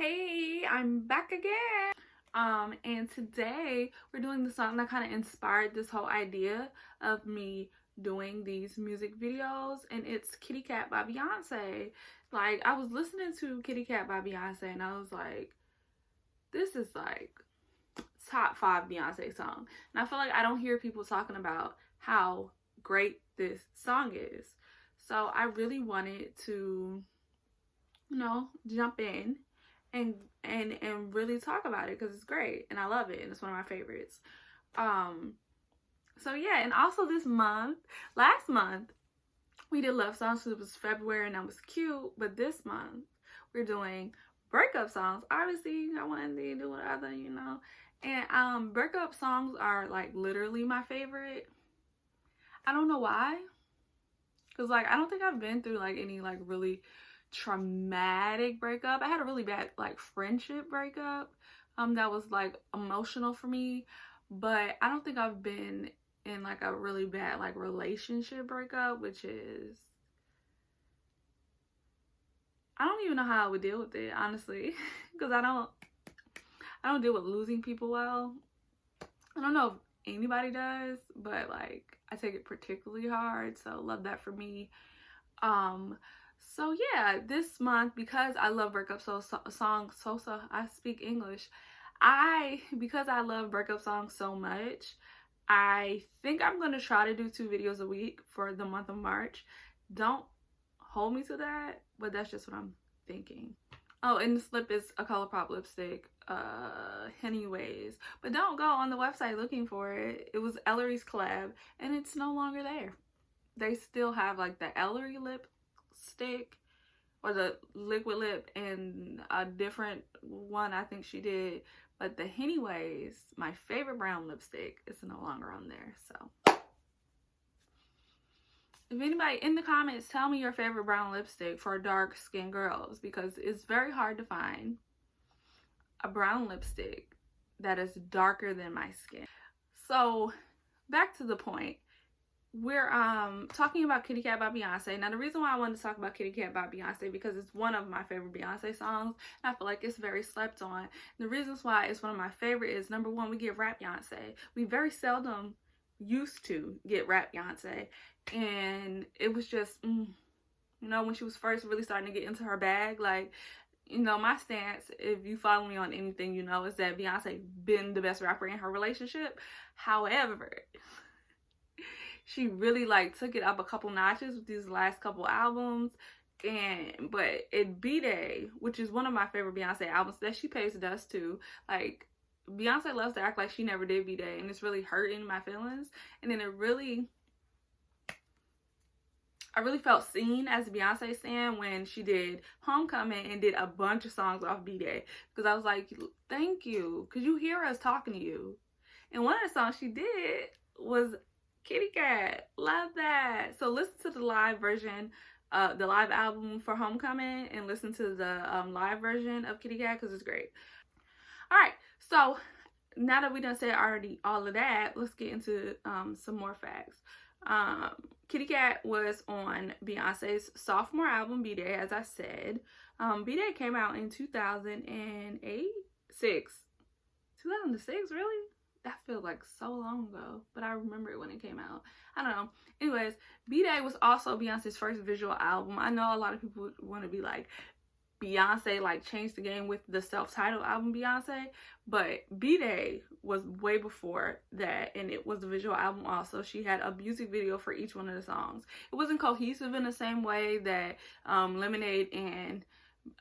Hey, I'm back again. And today we're doing the song that kind of inspired this whole idea of me doing these music videos, and it's Kitty Cat by Beyonce. Like, I was listening to Kitty Cat by Beyonce and I was like, this is like top 5 Beyonce song. And I feel like I don't hear people talking about how great this song is. So I really wanted to, jump in and really talk about it because it's great and I love it and it's one of my favorites. So yeah, and also last month we did love songs, so it was February and that was cute, but this month we're doing breakup songs. Obviously I wanted to do what other, and breakup songs are like literally my favorite. I don't know why, because like I don't think I've been through like any like really traumatic breakup. I had a really bad like friendship breakup that was like emotional for me, but I don't think I've been in like a really bad like relationship breakup, which is, I don't even know how I would deal with it, honestly, because I don't deal with losing people well. I don't know if anybody does, but like I take it particularly hard, so love that for me. So yeah, this month, because I love breakup songs, I speak English. Because I love breakup songs so much, I think I'm going to try to do 2 videos a week for the month of March. Don't hold me to that, but that's just what I'm thinking. Oh, and this lip is a ColourPop lipstick, anyways. But don't go on the website looking for it. It was Ellery's collab, and it's no longer there. They still have like the Ellery lipstick or the liquid lip and a different one I think she did, but the anyways, my favorite brown lipstick, is no longer on there. So if anybody in the comments, tell me your favorite brown lipstick for dark skinned girls, because it's very hard to find a brown lipstick that is darker than my skin. So back to the point. We're talking about Kitty Cat by Beyonce. Now the reason why I wanted to talk about Kitty Cat by Beyonce, because it's one of my favorite Beyonce songs and I feel like it's very slept on. The reasons why it's one of my favorite is, number one, we get rap Beyonce. We very seldom used to get rap Beyonce, and it was just when she was first really starting to get into her bag, like, my stance, if you follow me on anything, is that Beyonce been the best rapper in her relationship. However, she really like took it up a couple notches with these last couple albums. But at B-Day, which is one of my favorite Beyonce albums that she pays dust to, like, Beyonce loves to act like she never did B-Day, and it's really hurting my feelings. And then I really felt seen as a Beyonce stan when she did Homecoming and did a bunch of songs off B-Day, because I was like, thank you, because you hear us talking to you. And one of the songs she did was Kitty Cat. Love that. So listen to the live version, the live album for Homecoming, and listen to the live version of Kitty Cat, because it's great. All right, so now that we done said already all of that, let's get into some more facts. Kitty Cat was on Beyonce's sophomore album, B-Day, as I said. B-Day came out in 2008? 2006, really? That feels like so long ago, but I remember it when it came out. I don't know. Anyways, B-Day was also Beyonce's first visual album. I know a lot of people want to be like, Beyonce like changed the game with the self-titled album Beyonce, but B-Day was way before that, and it was a visual album also. She had a music video for each one of the songs. It wasn't cohesive in the same way that Lemonade and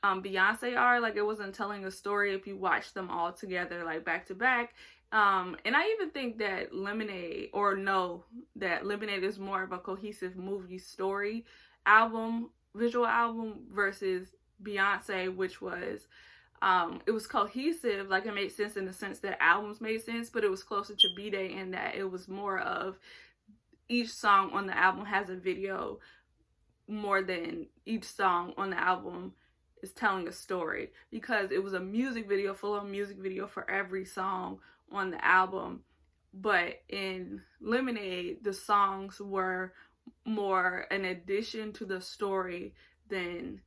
Beyonce are. Like, it wasn't telling a story if you watch them all together like back to back. And I even think that Lemonade is more of a cohesive movie story album, visual album, versus Beyonce, which was it was cohesive, like it made sense in the sense that albums made sense, but it was closer to B-Day in that it was more of each song on the album has a video more than each song on the album is telling a story, because it was a music video, full-on music video for every song on the album. But in Lemonade, the songs were more an addition to the story than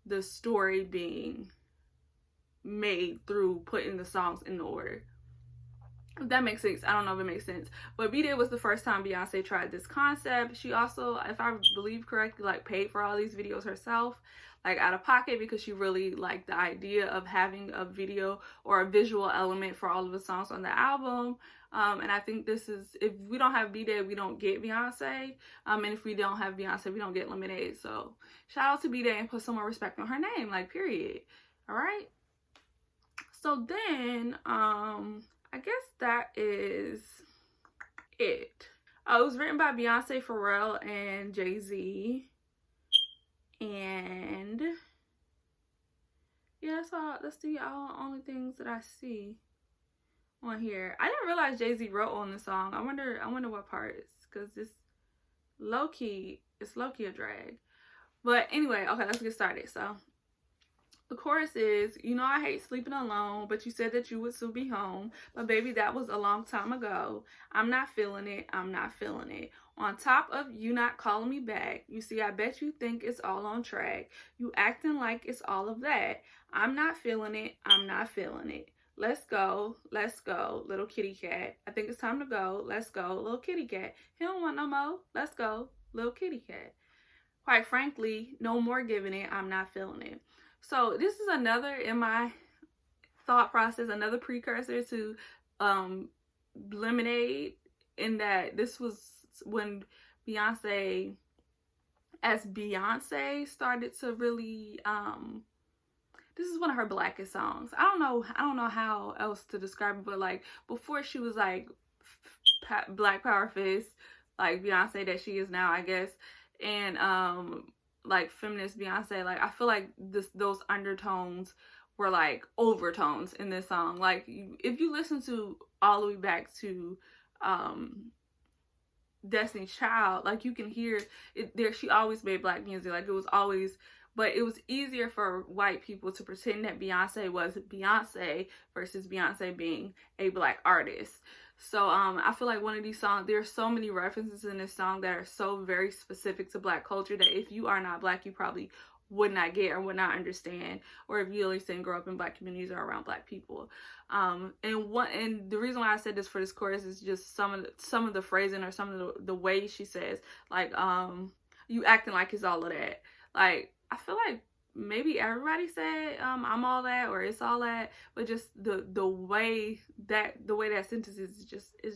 the story being made through putting the songs in the order. If that makes sense. I don't know if it makes sense. But B-Day was the first time Beyonce tried this concept. She also, if I believe correctly, like paid for all these videos herself, like out of pocket, because she really liked the idea of having a video or a visual element for all of the songs on the album. And I think this is, if we don't have B-Day, we don't get Beyonce. And if we don't have Beyonce, we don't get Lemonade. So shout out to B-Day and put some more respect on her name, like, period. All right. So then, I guess that is it. It was written by Beyonce, Pharrell, and Jay-Z. And yeah, that's the only things that I see on here. I didn't realize Jay-Z wrote on the song. I wonder what parts, because it's low-key a drag. But anyway, okay, let's get started. So the chorus is, you know I hate sleeping alone, but you said that you would soon be home. But baby, that was a long time ago. I'm not feeling it, I'm not feeling it. On top of you not calling me back, you see, I bet you think it's all on track. You acting like it's all of that. I'm not feeling it, I'm not feeling it. Let's go, little kitty cat. I think it's time to go. Let's go, little kitty cat. He don't want no more. Let's go, little kitty cat. Quite frankly, no more giving it, I'm not feeling it. So this is another, in my thought process, another precursor to Lemonade, in that this was when Beyonce, as Beyonce, started to really, this is one of her blackest songs. I don't know how else to describe it, but like before she was like Black Power Fist, like Beyonce that she is now, I guess, and like feminist Beyonce, like I feel like those undertones were like overtones in this song. Like if you listen to all the way back to Destiny's Child, like you can hear it there. She always made black music, like it was always, but it was easier for white people to pretend that Beyonce was Beyonce versus Beyonce being a black artist. So I feel like one of these songs, there's so many references in this song that are so very specific to black culture that if you are not black, you probably would not get or would not understand, or if you at least didn't grow up in black communities or around black people. And the reason why I said this for this chorus is just some of the phrasing, or some of the way she says, like you acting like it's all of that. Like I feel like maybe everybody said I'm all that, or it's all that, but just the way that sentence is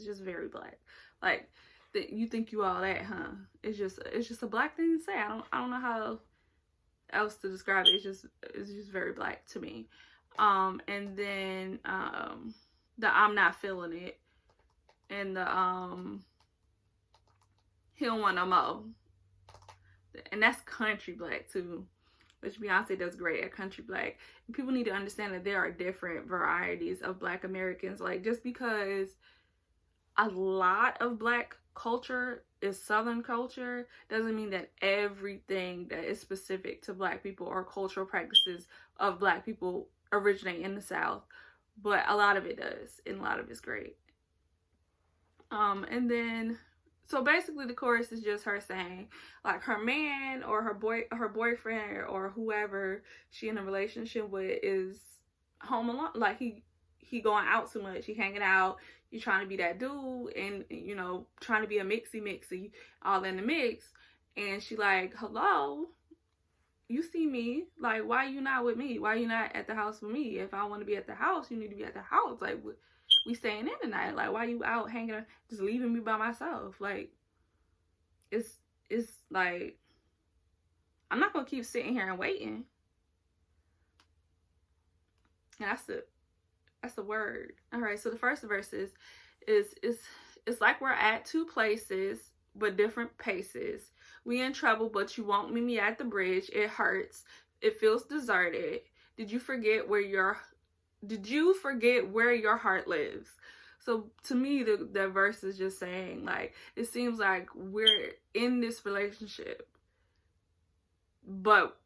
just very black. Like you think you all that, huh? It's just a black thing to say. I don't know how else to describe it. It's just very black to me. And then the I'm not feeling it, and the he don't want no more, and that's country black too, which Beyonce does great at country black. And people need to understand that there are different varieties of black Americans. Like just because a lot of black culture is Southern culture doesn't mean that everything that is specific to black people or cultural practices of black people originate in the South, but a lot of it does, and a lot of it's great. And then so basically the chorus is just her saying like her man or her boyfriend or whoever she in a relationship with is home alone, like he going out too much, he hanging out, you trying to be that dude, and you know, trying to be a mixy all in the mix. And she like, hello, you see me, like why you not with me, why you not at the house with me? If I want to be at the house, you need to be at the house. Like we staying in tonight, like why you out hanging, just leaving me by myself? Like it's like I'm not gonna keep sitting here and waiting. And that's the word. All right, so the first verse is it's like we're at two places but different paces. We in trouble, but you won't meet me at the bridge. It hurts. It feels deserted. Did you forget where your heart lives? So to me, the verse is just saying, like, it seems like we're in this relationship, but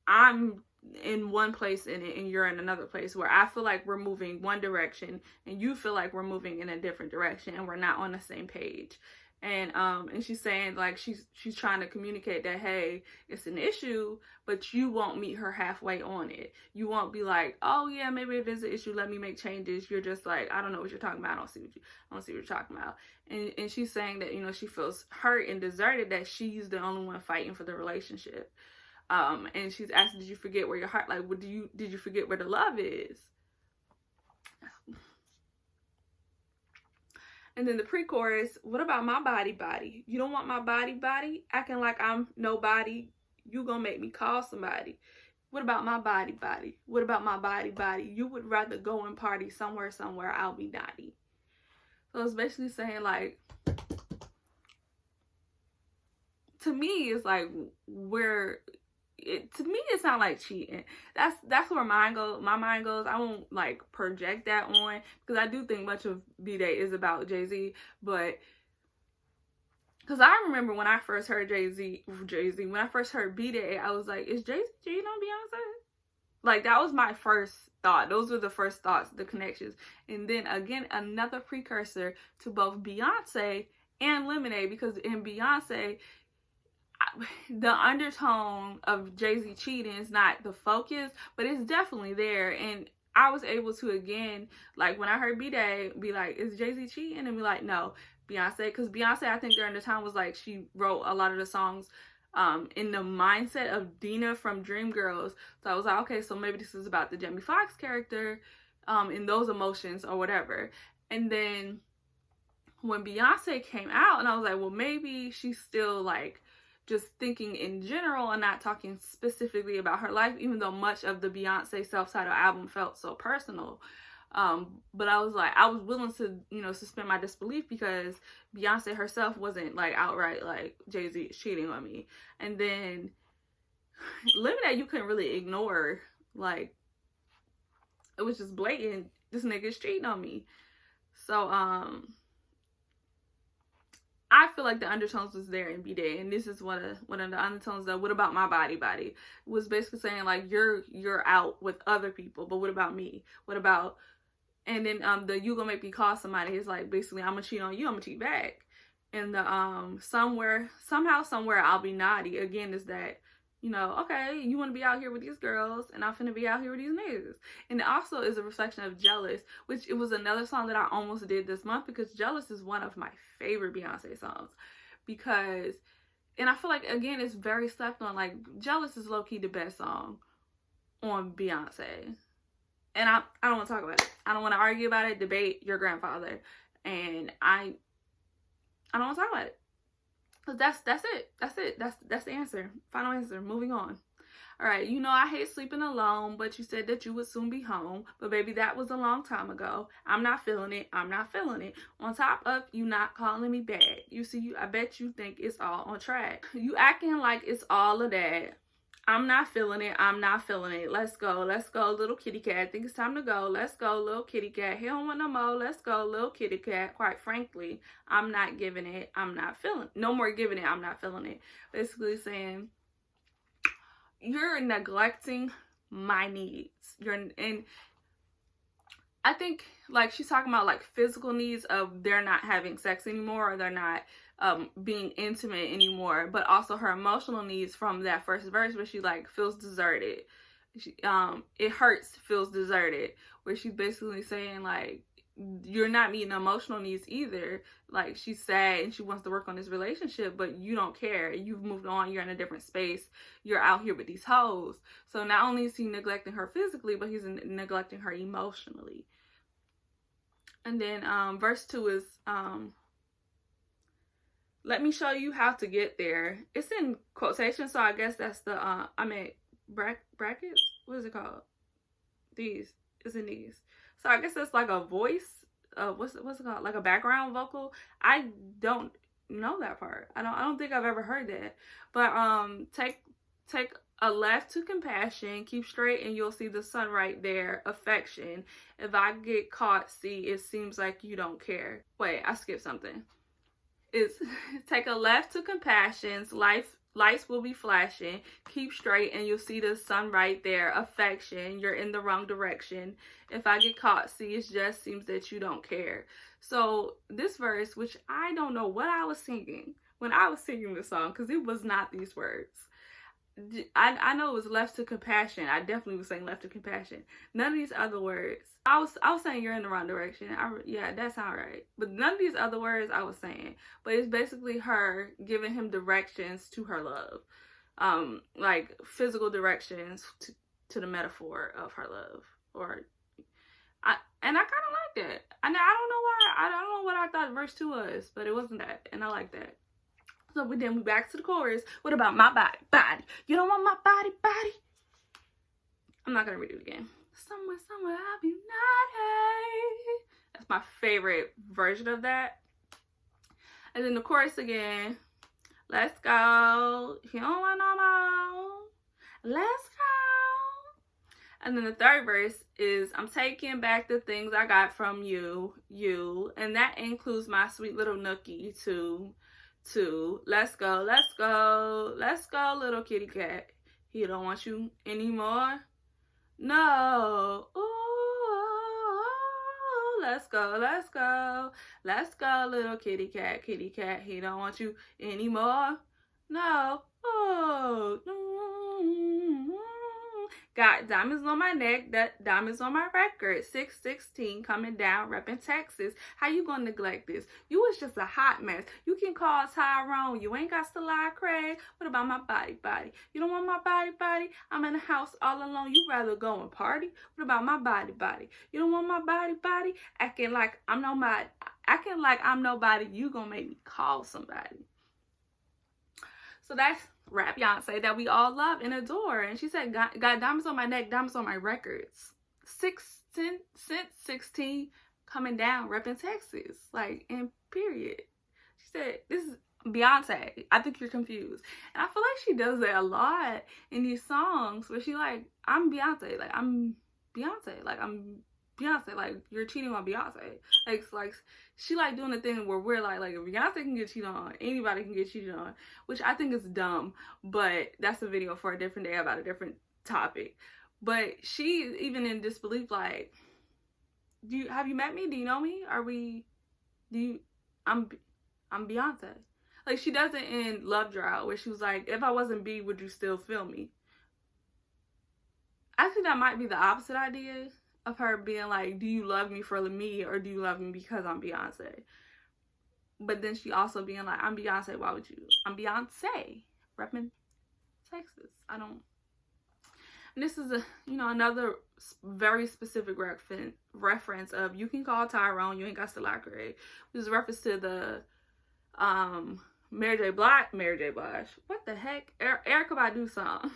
I'm in one place in it and you're in another place, where I feel like we're moving one direction and you feel like we're moving in a different direction and we're not on the same page. And she's saying like she's trying to communicate that, hey, it's an issue, but you won't meet her halfway on it. You won't be like, oh yeah, maybe it is an issue, let me make changes. You're just like, I don't know what you're talking about. I don't see what you're talking about. And she's saying that, you know, she feels hurt and deserted, that she's the only one fighting for the relationship. And she's asking, did you forget where your heart, like, did you forget where the love is? And then the pre-chorus, what about my body? You don't want my body? Acting like I'm nobody. You gonna make me call somebody. What about my body? What about my body? You would rather go and party somewhere, I'll be naughty. So it's basically saying like, to me, it's like to me it sounds like cheating. That's where my mind goes. I won't like project that on, because I do think much of B-Day is about Jay-Z, but because I remember when I first heard when I first heard B-Day, I was like, is Jay-Z cheating on Beyonce? Like, that was my first thought. Those were the first thoughts, the connections. And then again, another precursor to both Beyonce and Lemonade, because in Beyonce, the undertone of Jay-Z cheating is not the focus, but it's definitely there. And I was able to, again, like when I heard B-Day, be like, is Jay-Z cheating? And be like, no, Beyonce. Because Beyonce, I think during the time, was like, she wrote a lot of the songs in the mindset of Dina from Dreamgirls. So I was like, okay, so maybe this is about the Jamie Foxx character, and those emotions or whatever. And then when Beyonce came out, and I was like, well, maybe she's still like just thinking in general and not talking specifically about her life, even though much of the Beyonce self-titled album felt so personal. But I was like, I was willing to, you know, suspend my disbelief, because Beyonce herself wasn't like outright like, Jay-Z is cheating on me. And then Lemonade, you couldn't really ignore, like, it was just blatant, this nigga's cheating on me. So I feel like the undertones was there in B-Day, and this is one of the undertones that, what about my body, was basically saying like, you're out with other people, but what about me? What about, and then the you gonna make me call somebody is like, basically, I'm gonna cheat on you, I'm gonna cheat back. And the somehow somewhere I'll be naughty, again, is that, you know, okay, you want to be out here with these girls, and I'm finna be out here with these niggas. And it also is a reflection of Jealous, which it was another song that I almost did this month, because Jealous is one of my favorite Beyonce songs. Because, and I feel like, again, it's very slept on. Like, Jealous is low-key the best song on Beyonce. And I don't want to talk about it. I don't want to argue about it, debate your grandfather. And I don't want to talk about it. That's it. That's the answer. Final answer. Moving on. All right. You know, I hate sleeping alone, but you said that you would soon be home. But baby, that was a long time ago. I'm not feeling it. On top of you not calling me back. You see, I bet you think it's all on track. You acting like it's all of that. I'm not feeling it. Let's go, little kitty cat. I think it's time to go. Let's go, little kitty cat. He don't want no more. Let's go, little kitty cat. Quite frankly, I'm not giving it. I'm not feeling it. No more giving it. I'm not feeling it. Basically saying, you're neglecting my needs. And I think, like, she's talking about like physical needs of they're not having sex anymore, or they're not being intimate anymore, but also her emotional needs from that first verse, where she like feels deserted. It hurts, feels deserted, where she's basically saying like, you're not meeting emotional needs either. Like, she's sad and she wants to work on this relationship, but you don't care. You've moved on. You're in a different space. You're out here with these hoes. So not only is he neglecting her physically, but he's neglecting her emotionally. And then verse 2 is let me show you how to get there. It's in quotation, so I guess that's the brackets. What is it called? These. It's in these. So I guess that's like a voice. What's it called? Like a background vocal. I don't know that part. I don't think I've ever heard that. But take a left to compassion. Keep straight and you'll see the sun right there. Affection. If I get caught, see, it seems like you don't care. Wait, I skipped something. It's take a left to compassion's life lights will be flashing. Keep straight and you'll see the sun right there. Affection, you're in the wrong direction. If I get caught, see, it just seems that you don't care. So this verse, which I don't know what I was singing when I was singing this song, because it was not these words. I know it was left to compassion. I definitely was saying left to compassion. None of these other words. I was saying you're in the wrong direction. Yeah, that sounds right. But none of these other words I was saying. But it's basically her giving him directions to her love. Like physical directions to the metaphor of her love. And I kind of like that. And I don't know what I thought verse 2 was, but it wasn't that. And I like that. So we back to the chorus. What about my body? You don't want my body? I'm not gonna read it again. Somewhere I'll be united. That's my favorite version of that. And then the chorus again. Let's go. You don't want no more. Let's go. And then the third verse is, I'm taking back the things I got from you. And that includes my sweet little nookie too. Let's go, little kitty cat. He don't want you anymore. No. Ooh, let's go, little kitty cat. He don't want you anymore. No. Oh. Got diamonds on my neck, diamonds on my record. 616 coming down, repping Texas. How you gonna neglect this? You was just a hot mess. You can call Tyrone. You ain't got to lie, Craig. What about my body? You don't want my body? I'm in the house all alone. You rather go and party? What about my body? You don't want my body? Acting like I'm nobody. You gonna make me call somebody. So that's rap Beyonce that we all love and adore. And she said, got diamonds on my neck, diamonds on my records. 16 coming down, repping Texas. Like, and period. She said, this is Beyonce. I think you're confused. And I feel like she does that a lot in these songs where she like, I'm Beyonce. Like, I'm Beyonce. Like, I'm Beyonce. Like, you're cheating on Beyonce. Like she like doing the thing where we're like if Beyonce can get cheated on, anybody can get cheated on, which I think is dumb, but that's a video for a different day about a different topic. But she's even in disbelief, like, have you met me? Do you know me? I'm Beyonce. Like, she does it in Love Drought where she was like, if I wasn't B, would you still feel me? I think that might be the opposite idea of her being like, do you love me for me or do you love me because I'm Beyonce? But then she also being like, I'm Beyonce, why would you? I'm Beyonce, repping Texas. And this is another very specific reference of, you can call Tyrone, you ain't got to lie, Craig. This is a reference to the Mary J. Blige. What the heck? Erykah Badu song.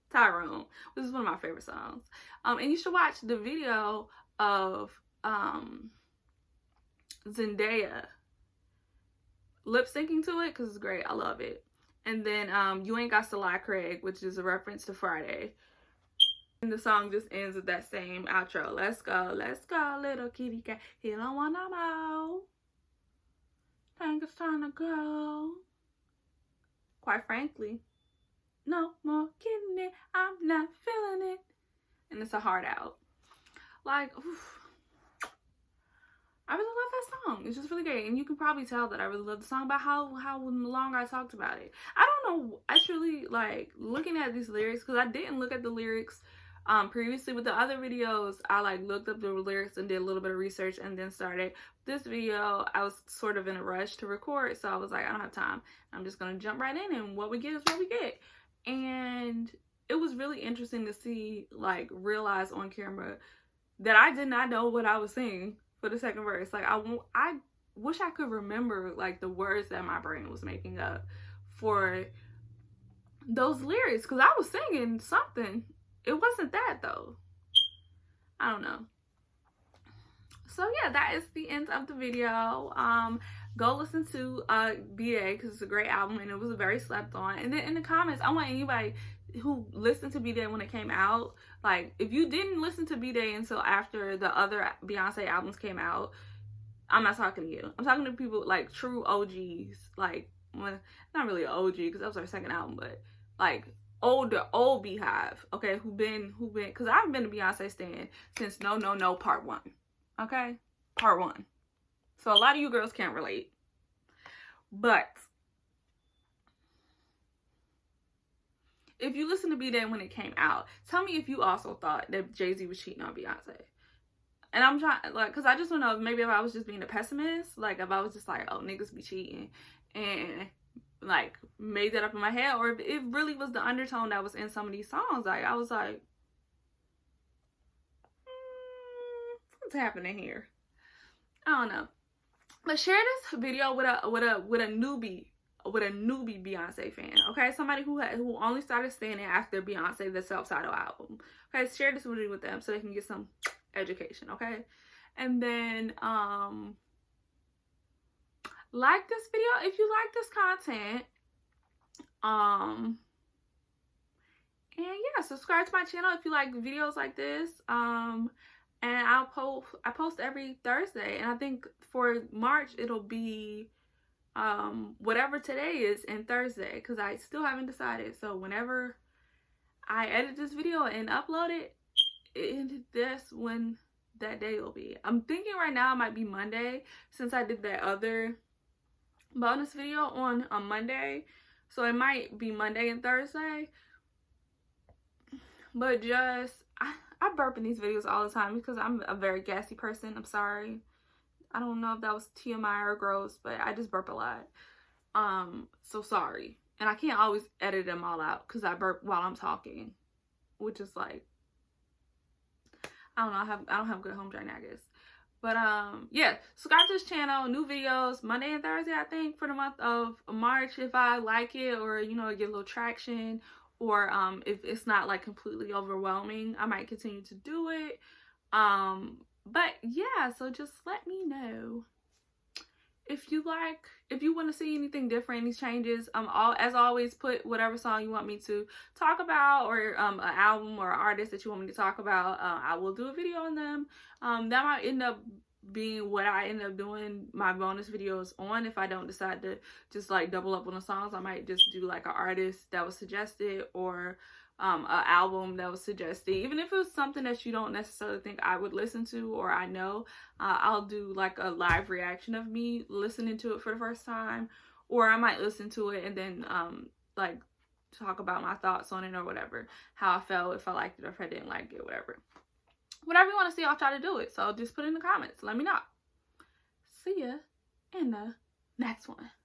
Tyrone, which is one of my favorite songs. And you should watch the video of Zendaya lip syncing to it because it's great. I love it. And then You Ain't Got to Lie, Craig, which is a reference to Friday. And the song just ends with that same outro. Let's go, little kitty cat. He don't want no more. Think it's time to go. Quite frankly, no more kidding it, I'm not feeling it. And it's a hard out. Like, oof. I really love that song. It's just really great. And you can probably tell that I really love the song by how long I talked about it. I don't know, actually, like, looking at these lyrics, because I didn't look at the lyrics previously. With the other videos, I like looked up the lyrics and did a little bit of research and then started. This video, I was sort of in a rush to record, so I was like, I don't have time. I'm just going to jump right in, and what we get is what we get. And it was really interesting to see, like, realize on camera that I did not know what I was saying for the second verse. Like, I wish I could remember, like, the words that my brain was making up for those lyrics, because I was singing something. It wasn't that, though. I don't know. So yeah, that is the end of the video. Go listen to B-Day because it's a great album and it was very slept on. And then in the comments, I want anybody who listened to B-Day when it came out, like, if you didn't listen to B-Day until after the other Beyonce albums came out, I'm not talking to you. I'm talking to people like true OGs, like well, not really an OG because that was her second album, but like old Beehive, okay, who been, because I've been a Beyonce stan since No No No Part 1, okay, Part 1. So a lot of you girls can't relate, but if you listen to B-Day when it came out, tell me if you also thought that Jay-Z was cheating on Beyonce. And I'm trying, like, because I just don't know, maybe if I was just being a pessimist, like, if I was just like, oh, niggas be cheating, and, like, made that up in my head, or if it really was the undertone that was in some of these songs. Like, I was like, what's happening here? I don't know. But share this video with a newbie Beyonce fan, okay? Somebody who only started standing after Beyonce, the self-titled album. Okay, share this video with them so they can get some education, okay? And then like this video if you like this content. And yeah, subscribe to my channel if you like videos like this. And I post every Thursday, and I think for March it'll be whatever today is and Thursday, because I still haven't decided. So whenever I edit this video and upload it, that's when that day will be. I'm thinking right now it might be Monday, since I did that other bonus video on Monday, so it might be Monday and Thursday. But just I burp in these videos all the time because I'm a very gassy person. I'm sorry. I don't know if that was TMI or gross, but I just burp a lot. So sorry. And I can't always edit them all out because I burp while I'm talking, which is like, I don't know, I don't have good home training, I guess. But yeah, subscribe to this channel. New videos Monday and Thursday, I think, for the month of March, if I like it, or you know, get a little traction, or if it's not like completely overwhelming, I might continue to do it. But yeah, so just let me know if you want to see anything different, these changes. As always, put whatever song you want me to talk about, or an album or artist that you want me to talk about. I will do a video on them. That might end up being what I end up doing my bonus videos on. If I don't decide to just like double up on the songs, I might just do like an artist that was suggested, or an album that was suggested. Even if it was something that you don't necessarily think I would listen to, or I know, I'll do like a live reaction of me listening to it for the first time, or I might listen to it and then like talk about my thoughts on it, or whatever, how I felt, if I liked it or if I didn't like it, whatever you want to see, I'll try to do it. So just put it in the comments, let me know. See ya in the next one.